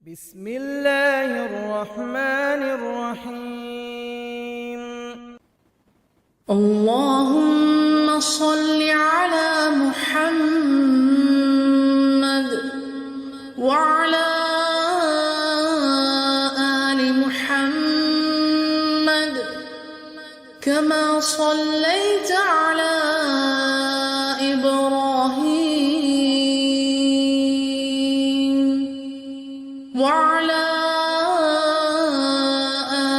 بسم الله الرحمن الرحيم. اللهم صل على محمد وعلى آل محمد كما صليت على إبراهيم وعلى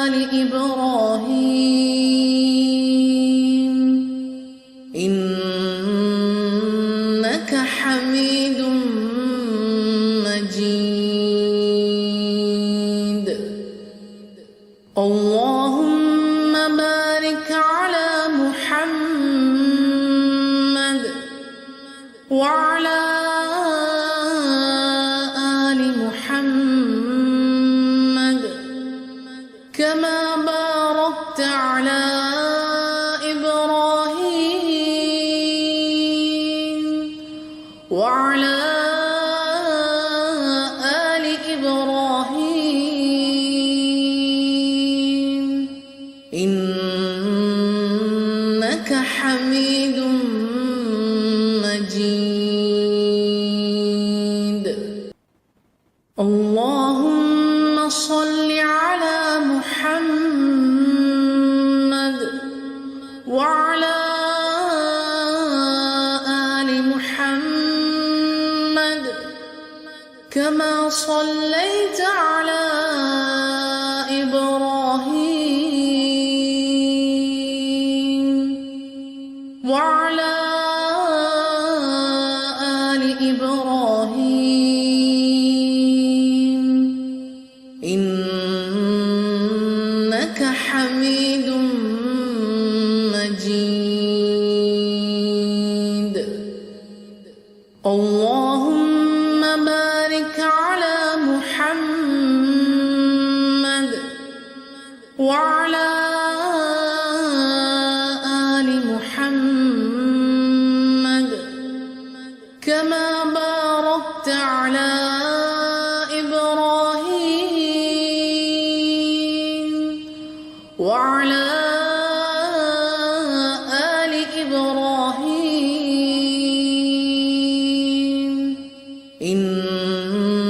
آل إبراهيم إنك حميد مجيد. اللهم بارك على محمد وعلى آل محمد كما باركت على إبراهيم وعلى آل إبراهيم إنك حميد مجيد. اللهم صل على محمد وعلى آل محمد كما صليت على إبراهيم وعلى آل إبراهيم إنك حميد مجيد. اللهم بارك على محمد وعلى آل محمد كما باركت على إبراهيم وعلى آل إبراهيم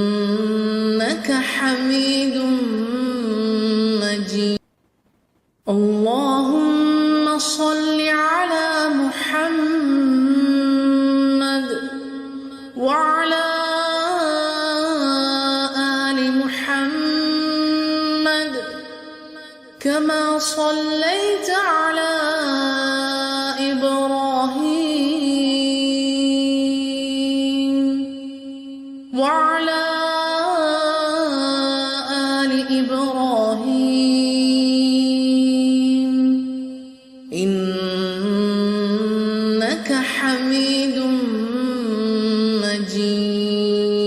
إنك حميد مجيد. اللهم صل على محمد وعلى آل محمد كما صليت على إبراهيم وعلى آل إبراهيم إنك حميد مجيد.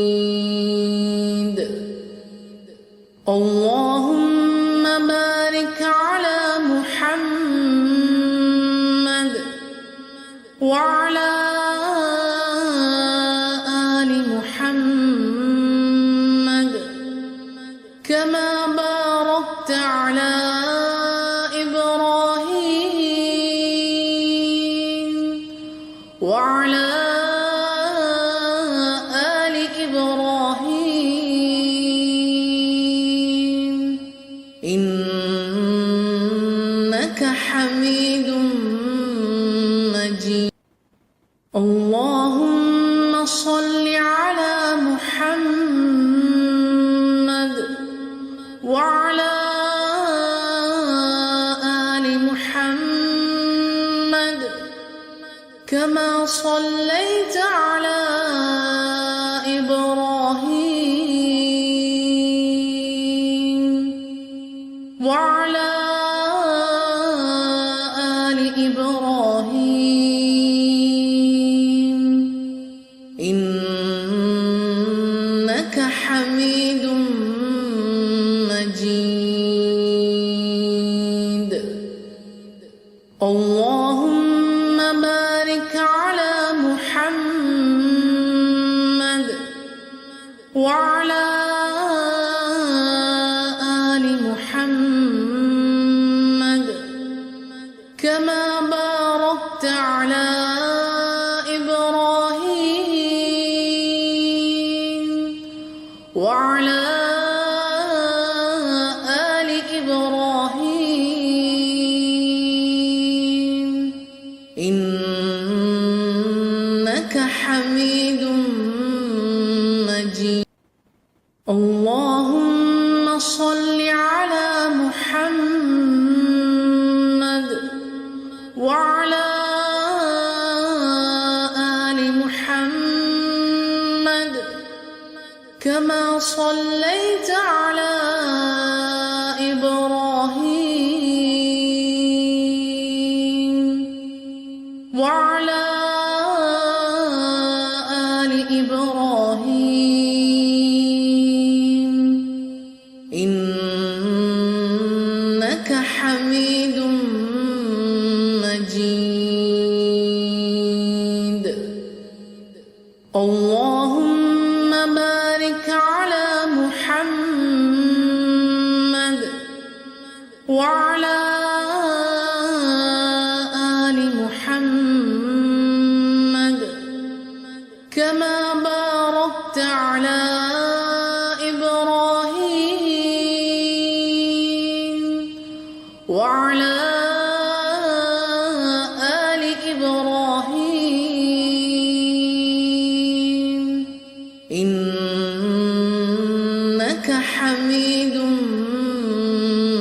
اللهم بارك على محمد وعلى آل محمد كما باركت على إبراهيم وعلى آل إبراهيم إنك حميد مجيد. اللهم صل على محمد وعلى آل محمد كما صليت على إبراهيم وعلى آل إبراهيم إنك حميد مجيد. اللهم بارك على محمد وعلى وعلى آل إبراهيم إنك حميد مجيد. اللهم صل على محمد وعلى آل محمد كما صليت على إبراهيم وعلى آل إبراهيم إنك حميد مجيد. اللهم بارك على محمد وعلى آل محمد كما باركت على إبراهيم وعلى آل إبراهيم إنك حميد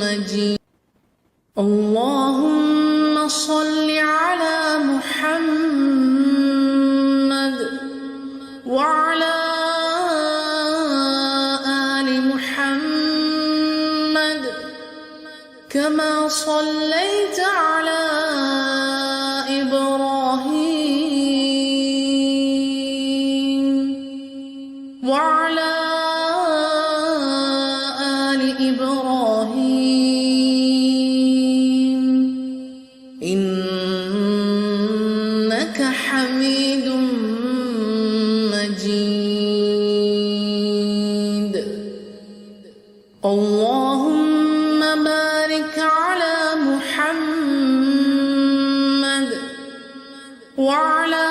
مجيد. اللهم صل على محمد وعلى آل محمد كما صليت على إبراهيم وعلى آل إبراهيم إنك حميد مجيد. اللهم بارك على محمد وعلى